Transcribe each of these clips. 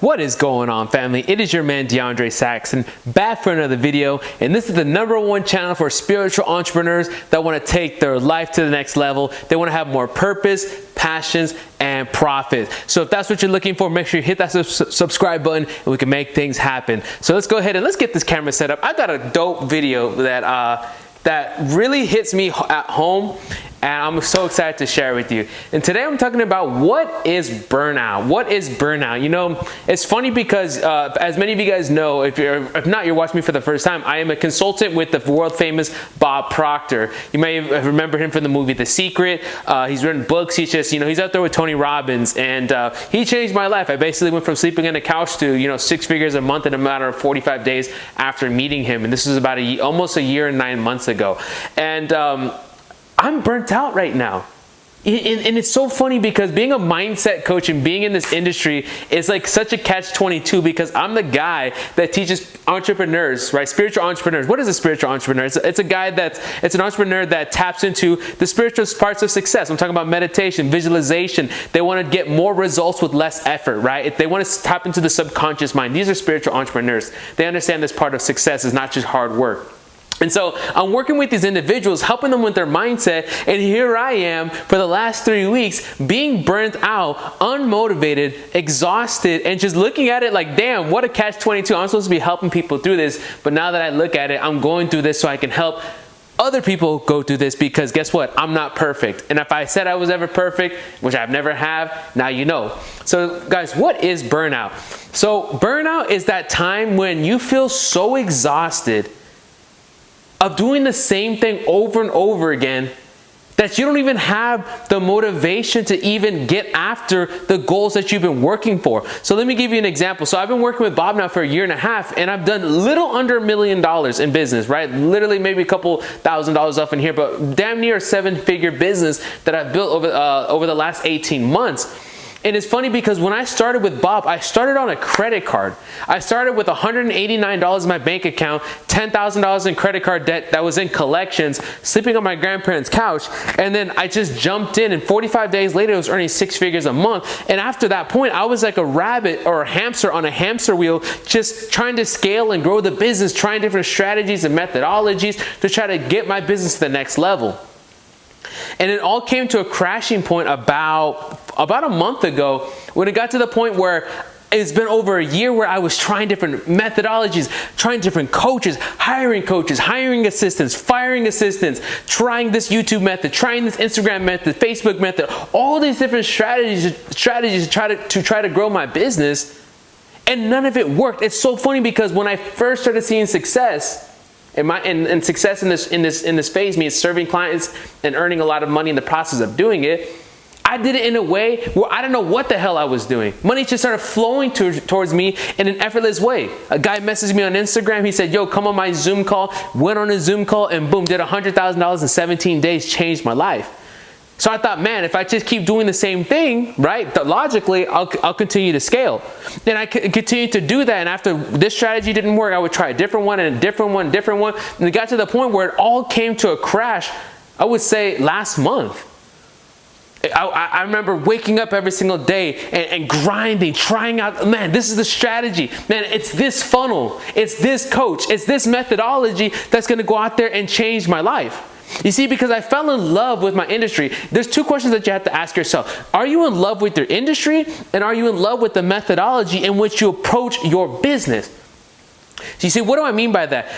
What is going on, family? It is your man DeAndre Saxon back for another video, and this is the #1 channel for spiritual entrepreneurs that want to take their life to the next level. They want to have more purpose, passions, and profit. So if that's what you're looking for, make sure you hit that subscribe button and we can make things happen. So let's go ahead and let's get this camera set up. I've got a dope video that really hits me at home, and I'm so excited to share with you. And today I'm talking about what is burnout. What is burnout? You know, it's funny because as many of you guys know, if not, you're watching me for the first time, I am a consultant with the world famous Bob Proctor. You may remember him from the movie The Secret. He's written books. He's just, you know, he's out there with Tony Robbins, and he changed my life. I basically went from sleeping on a couch to, you know, 6 figures a month in a matter of 45 days after meeting him. And this was about almost a year and 9 months ago. And I'm burnt out right now. And it's so funny because being a mindset coach and being in this industry is like such a catch-22, because I'm the guy that teaches entrepreneurs, right? Spiritual entrepreneurs. What is a spiritual entrepreneur? It's a guy it's an entrepreneur that taps into the spiritual parts of success. I'm talking about meditation, visualization. They want to get more results with less effort, right? They want to tap into the subconscious mind. These are spiritual entrepreneurs. They understand this part of success is not just hard work. And so I'm working with these individuals, helping them with their mindset, and here I am for the last 3 weeks being burnt out, unmotivated, exhausted, and just looking at it like, damn, what a catch-22. I'm supposed to be helping people through this, but now that I look at it, I'm going through this so I can help other people go through this, because guess what? I'm not perfect. And if I said I was ever perfect, which I've never have, now you know. So guys, what is burnout? So burnout is that time when you feel so exhausted of doing the same thing over and over again that you don't even have the motivation to even get after the goals that you've been working for. So let me give you an example. So I've been working with Bob now for a year and a half, and I've done little under $1 million in business, right? Literally maybe a couple $1,000s up in here, but damn near a 7-figure business that I've built over the last 18 months. And it's funny because when I started with Bob, I started on a credit card. I started with $189 in my bank account, $10,000 in credit card debt that was in collections, sleeping on my grandparents' couch, and then I just jumped in, and 45 days later I was earning 6 figures a month. And after that point, I was like a rabbit or a hamster on a hamster wheel, just trying to scale and grow the business, trying different strategies and methodologies to try to get my business to the next level. And it all came to a crashing point about a month ago, when it got to the point where it's been over a year where I was trying different methodologies, trying different coaches, hiring assistants, firing assistants, trying this YouTube method, trying this Instagram method, Facebook method, all these different strategies to try to grow my business, and none of it worked. It's so funny because when I first started seeing success, and success in this phase means serving clients and earning a lot of money in the process of doing it, I did it in a way where I didn't know what the hell I was doing. Money just started flowing towards me in an effortless way. A guy messaged me on Instagram. He said, yo, come on my Zoom call. Went on a Zoom call and boom, did $100,000 in 17 days, changed my life. So I thought, man, if I just keep doing the same thing, right, logically, I'll continue to scale. And I continued to do that. And after this strategy didn't work, I would try a different one and a different one, And it got to the point where it all came to a crash, I would say last month. I remember waking up every single day and grinding, trying out, man, this is the strategy. Man, it's this funnel. It's this coach. It's this methodology that's going to go out there and change my life. You see, because I fell in love with my industry, there's 2 questions that you have to ask yourself. Are you in love with your industry, and are you in love with the methodology in which you approach your business? So you see, what do I mean by that?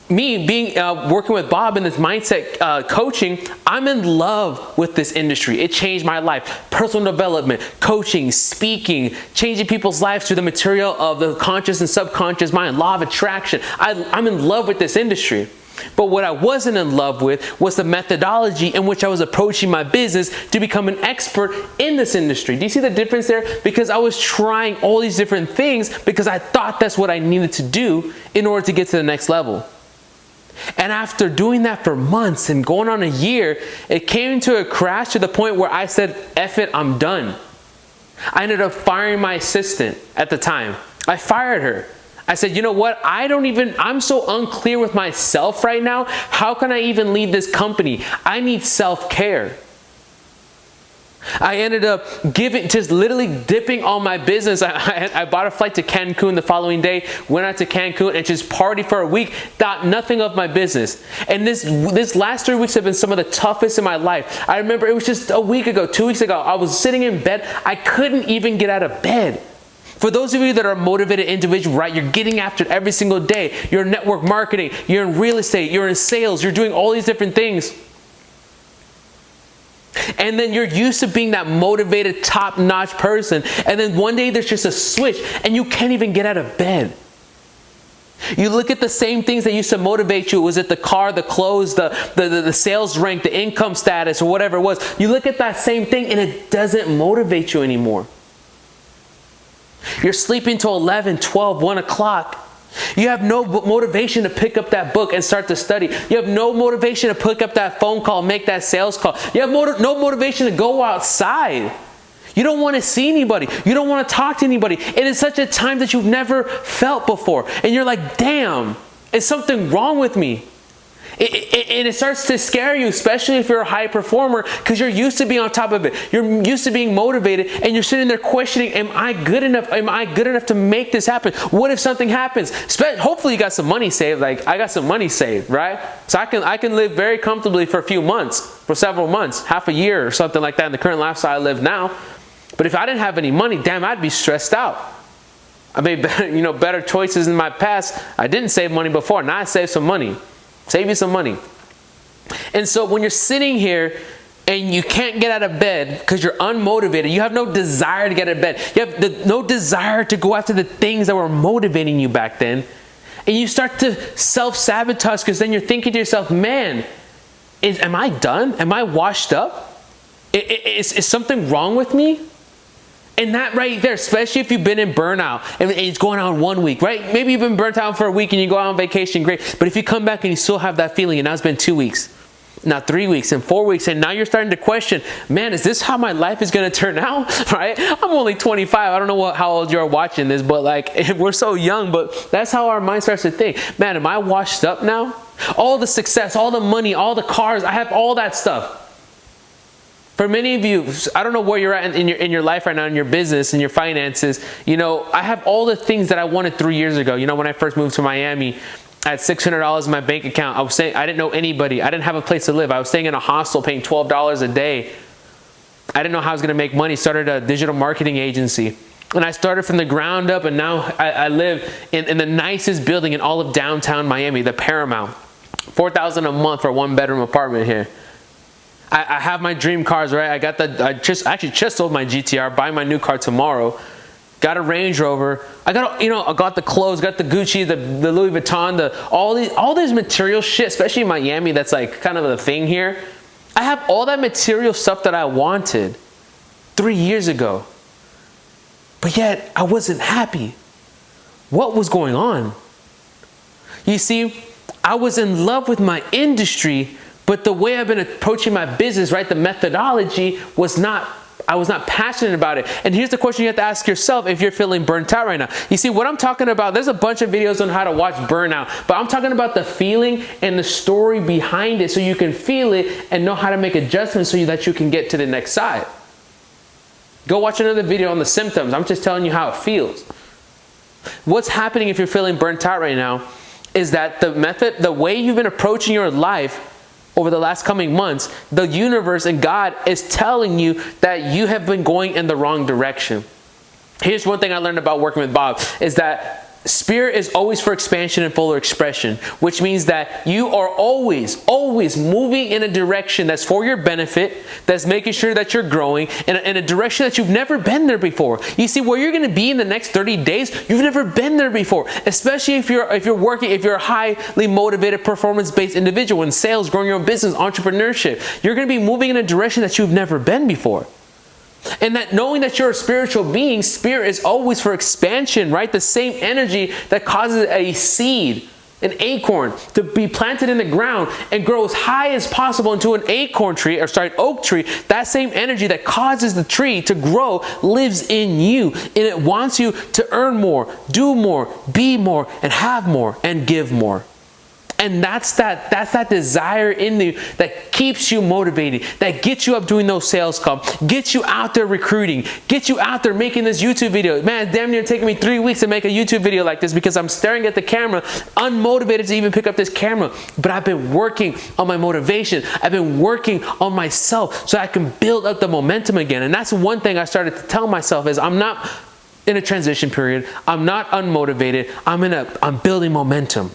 Me being working with Bob in this mindset coaching, I'm in love with this industry. It changed my life. Personal development, coaching, speaking, changing people's lives through the material of the conscious and subconscious mind, law of attraction. I'm in love with this industry. But what I wasn't in love with was the methodology in which I was approaching my business to become an expert in this industry. Do you see the difference there? Because I was trying all these different things because I thought that's what I needed to do in order to get to the next level. And after doing that for months and going on a year, it came to a crash to the point where I said, F it, I'm done. I ended up firing my assistant at the time. I fired her. I said, you know what? I'm so unclear with myself right now. How can I even lead this company? I need self-care. I ended up just literally dipping on my business. I bought a flight to Cancun the following day, went out to Cancun and just partied for a week, thought nothing of my business. And this last 3 weeks have been some of the toughest in my life. I remember it was just a week ago, 2 weeks ago, I was sitting in bed. I couldn't even get out of bed. For those of you that are motivated individuals, right, you're getting after it every single day. You're in network marketing, you're in real estate, you're in sales, you're doing all these different things. And then you're used to being that motivated, top-notch person. And then one day there's just a switch and you can't even get out of bed. You look at the same things that used to motivate you. Was it the car, the clothes, the sales rank, the income status, or whatever it was? You look at that same thing and it doesn't motivate you anymore. You're sleeping till 11, 12, 1 o'clock. You have no motivation to pick up that book and start to study. You have no motivation to pick up that phone call, make that sales call. You have no motivation to go outside. You don't want to see anybody. You don't want to talk to anybody. It is such a time that you've never felt before. And you're like, damn, is something wrong with me? And it starts to scare you, especially if you're a high performer, because you're used to being on top of it. You're used to being motivated, and you're sitting there questioning, am I good enough? Am I good enough to make this happen? What if something happens? Hopefully you got some money saved. Like I got some money saved, right? So I can live very comfortably for a few months, for several months, half a year or something like that in the current lifestyle I live now. But if I didn't have any money, damn, I'd be stressed out. I made better choices in my past. I didn't save money before. Now I save some money. Save you some money. And so when you're sitting here and you can't get out of bed because you're unmotivated, you have no desire to get out of bed. You have no desire to go after the things that were motivating you back then. And you start to self-sabotage because then you're thinking to yourself, man, am I done? Am I washed up? Is something wrong with me? And that right there, especially if you've been in burnout and it's going on 1 week, right? Maybe you've been burnt out for a week and you go out on vacation, great. But if you come back and you still have that feeling, and now it's been 2 weeks, now 3 weeks and 4 weeks, and now you're starting to question, man, is this how my life is going to turn out, right? I'm only 25. I don't know how old you're watching this, but like we're so young, but that's how our mind starts to think. Man, am I washed up now? All the success, all the money, all the cars, I have all that stuff. For many of you, I don't know where you're at in your life right now, in your business, in your finances. I have all the things that I wanted 3 years ago. When I first moved to Miami, I had $600 in my bank account. I didn't know anybody. I didn't have a place to live. I was staying in a hostel paying $12 a day. I didn't know how I was going to make money. Started a digital marketing agency. And I started from the ground up, and now I live in the nicest building in all of downtown Miami, the Paramount. $4,000 a month for a 1-bedroom apartment here. I have my dream cars, right? I just sold my GTR, buying my new car tomorrow. Got a Range Rover. I got the clothes, got the Gucci, the Louis Vuitton, all these material shit, especially in Miami, that's like kind of the thing here. I have all that material stuff that I wanted 3 years ago. But yet I wasn't happy. What was going on? You see, I was in love with my industry, but the way I've been approaching my business, right, the methodology I was not passionate about it. And here's the question you have to ask yourself if you're feeling burnt out right now. You see, what I'm talking about, there's a bunch of videos on how to watch burnout, but I'm talking about the feeling and the story behind it so you can feel it and know how to make adjustments so that you can get to the next side. Go watch another video on the symptoms. I'm just telling you how it feels. What's happening if you're feeling burnt out right now is that the way you've been approaching your life over the last coming months, the universe and God is telling you that you have been going in the wrong direction. Here's one thing I learned about working with Bob, is that spirit is always for expansion and fuller expression, which means that you are always moving in a direction that's for your benefit, that's making sure that you're growing in a direction that you've never been there before. You see, where you're going to be in the next 30 days, you've never been there before, especially if you're a highly motivated, performance-based individual in sales, growing your own business, entrepreneurship. You're going to be moving in a direction that you've never been before. And that knowing that you're a spiritual being, spirit is always for expansion, right? The same energy that causes a seed, an acorn, to be planted in the ground and grow as high as possible into an oak tree, that same energy that causes the tree to grow lives in you. And it wants you to earn more, do more, be more, and have more, and give more. And that's that desire in you that keeps you motivated, that gets you up doing those sales calls, gets you out there recruiting, gets you out there making this YouTube video. Man, it's damn near taking me 3 weeks to make a YouTube video like this because I'm staring at the camera, unmotivated to even pick up this camera. But I've been working on my motivation. I've been working on myself so I can build up the momentum again. And that's one thing I started to tell myself is I'm not in a transition period. I'm not unmotivated. I'm building momentum.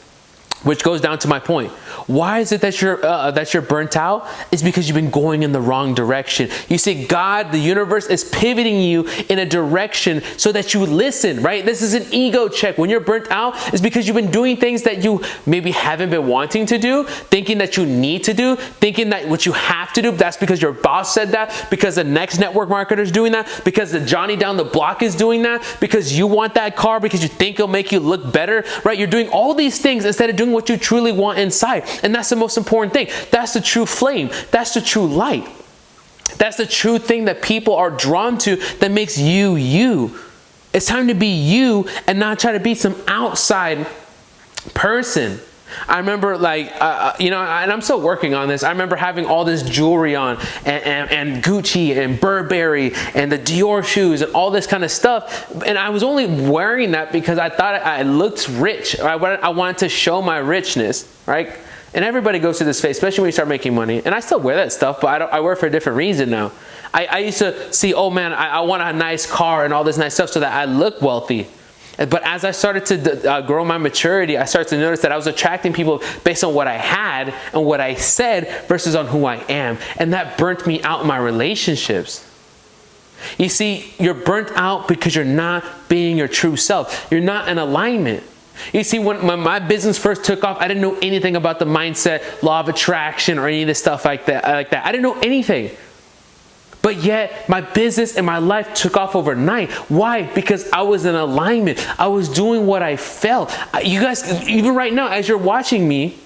Which goes down to my point. Why is it that you're burnt out? It's because you've been going in the wrong direction. You see, God, the universe, is pivoting you in a direction so that you listen, right? This is an ego check. When you're burnt out, it's because you've been doing things that you maybe haven't been wanting to do, thinking that you need to do, thinking that what you have to do. That's because your boss said that, because the next network marketer is doing that, because the Johnny down the block is doing that, because you want that car, because you think it'll make you look better, right? You're doing all these things instead of doing what you truly want inside. And that's the most important thing. That's the true flame. That's the true light. That's the true thing that people are drawn to that makes you, you. It's time to be you and not try to be some outside person. I remember and I'm still working on this. I remember having all this jewelry on and Gucci and Burberry and the Dior shoes and all this kind of stuff. And I was only wearing that because I thought I looked rich. I wanted to show my richness, right? And everybody goes through this phase, especially when you start making money. And I still wear that stuff, but I wear it for a different reason now. I used to see, oh man, I want a nice car and all this nice stuff so that I look wealthy. But as I started to grow my maturity, I started to notice that I was attracting people based on what I had and what I said versus on who I am. And that burnt me out in my relationships. You see, you're burnt out because you're not being your true self. You're not in alignment. You see, when my business first took off, I didn't know anything about the mindset, law of attraction, or any of this stuff like that. I didn't know anything. But yet, my business and my life took off overnight. Why? Because I was in alignment. I was doing what I felt. You guys, even right now, as you're watching me,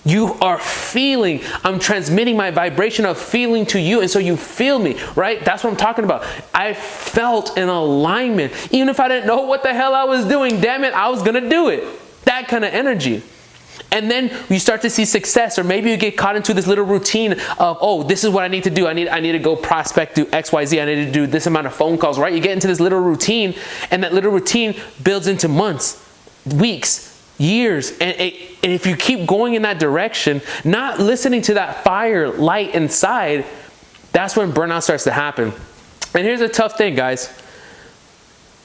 you are feeling. I'm transmitting my vibration of feeling to you, and so you feel me, right? That's what I'm talking about. I felt in alignment. Even if I didn't know what the hell I was doing, damn it, I was going to do it. That kind of energy. And then you start to see success, or maybe you get caught into this little routine of, oh, this is what I need to do. I need to go prospect, do X, Y, Z. I need to do this amount of phone calls, right? You get into this little routine, and that little routine builds into months, weeks, years. And if you keep going in that direction, not listening to that fire light inside, that's when burnout starts to happen. And here's a tough thing, guys.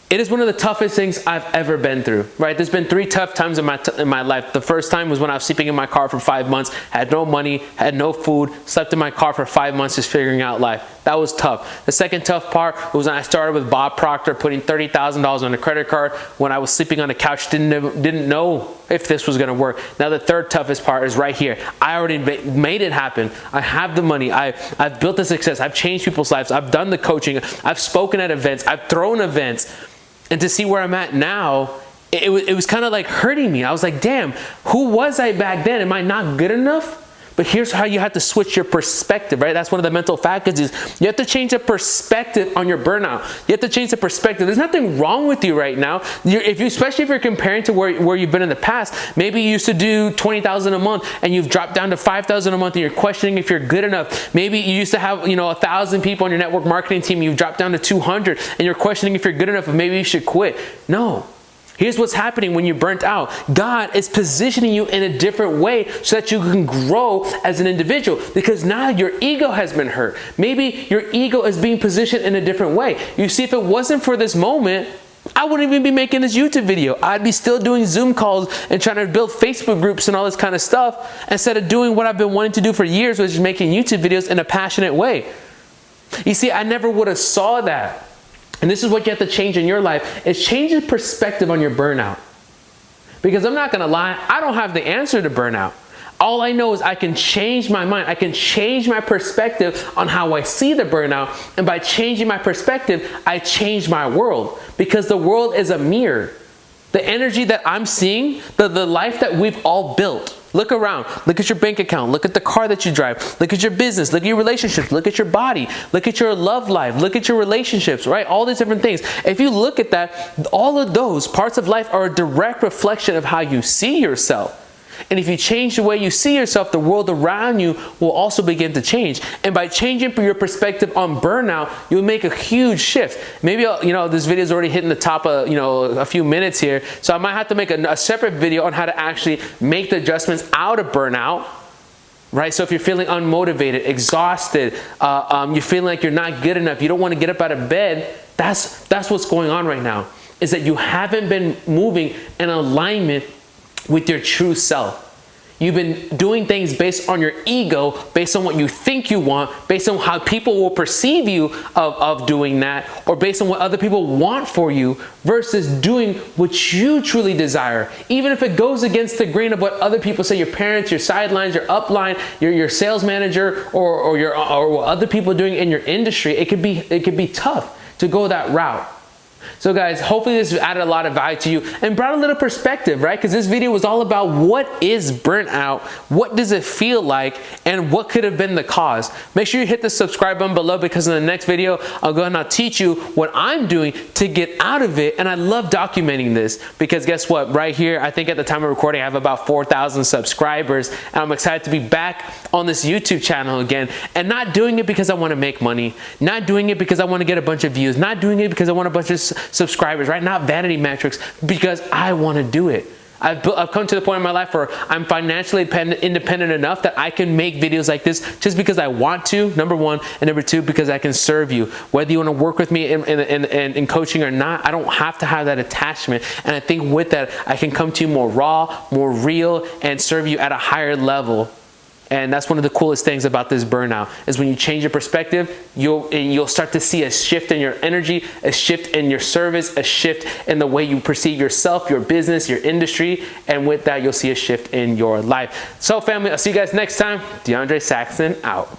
It is one of the toughest things I've ever been through, right? There's been 3 tough times in my life. The first time was when I was sleeping in my car for 5 months, had no money, had no food, slept in my car for 5 months just figuring out life. That was tough. The second tough part was when I started with Bob Proctor, putting $30,000 on a credit card when I was sleeping on the couch, didn't know if this was gonna work. Now the third toughest part is right here. I already made it happen. I have the money. I've built the success. I've changed people's lives. I've done the coaching. I've spoken at events. I've thrown events. And to see where I'm at now, it was kind of like hurting me. I was like, damn, who was I back then? Am I not good enough? But here's how you have to switch your perspective, right? That's one of the mental faculties. You have to change the perspective on your burnout. You have to change the perspective. There's nothing wrong with you right now. Especially if you're comparing to where you've been in the past. Maybe you used to do $20,000 a month and you've dropped down to $5,000 a month and you're questioning if you're good enough. Maybe you used to have 1,000 people on your network marketing team. You've dropped down to 200 and you're questioning if you're good enough and maybe you should quit. No. Here's what's happening when you're burnt out. God is positioning you in a different way so that you can grow as an individual, because now your ego has been hurt. Maybe your ego is being positioned in a different way. You see, if it wasn't for this moment, I wouldn't even be making this YouTube video. I'd be still doing Zoom calls and trying to build Facebook groups and all this kind of stuff instead of doing what I've been wanting to do for years, which is making YouTube videos in a passionate way. You see, I never would have saw that. And this is what you have to change in your life, is change the perspective on your burnout. Because I'm not going to lie, I don't have the answer to burnout. All I know is I can change my mind. I can change my perspective on how I see the burnout. And by changing my perspective, I change my world. Because the world is a mirror. The energy that I'm seeing, the life that we've all built. Look around. Look at your bank account. Look at the car that you drive. Look at your business. Look at your relationships. Look at your body. Look at your love life. Look at your relationships, right? All these different things. If you look at that, all of those parts of life are a direct reflection of how you see yourself. And if you change the way you see yourself, the world around you will also begin to change. And by changing your perspective on burnout, you'll make a huge shift. Maybe, this video is already hitting the top of, a few minutes here. So I might have to make a separate video on how to actually make the adjustments out of burnout. Right? So if you're feeling unmotivated, exhausted, you're feeling like you're not good enough, you don't want to get up out of bed, that's what's going on right now, is that you haven't been moving in alignment with your true self. You've been doing things based on your ego, based on what you think you want, based on how people will perceive you of doing that, or based on what other people want for you, versus doing what you truly desire. Even if it goes against the grain of what other people say, your parents, your sidelines, your upline, your sales manager, or what other people are doing in your industry, it could be tough to go that route. So guys, hopefully this added a lot of value to you and brought a little perspective, right? Because this video was all about what is burnout, what does it feel like, and what could have been the cause. Make sure you hit the subscribe button below, because in the next video, I'll go ahead and I'll teach you what I'm doing to get out of it. And I love documenting this, because guess what? Right here, I think at the time of recording, I have about 4,000 subscribers, and I'm excited to be back on this YouTube channel again, and not doing it because I want to make money, not doing it because I want to get a bunch of views, not doing it because I want a bunch of subscribers, right? Not vanity metrics, because I want to do it. I've come to the point in my life where I'm financially independent enough that I can make videos like this just because I want to, number one, and number two, because I can serve you. Whether you want to work with me in coaching or not, I don't have to have that attachment. And I think with that, I can come to you more raw, more real, and serve you at a higher level. And that's one of the coolest things about this burnout, is when you change your perspective, you'll start to see a shift in your energy, a shift in your service, a shift in the way you perceive yourself, your business, your industry, and with that, you'll see a shift in your life. So family, I'll see you guys next time. DeAndre Saxon out.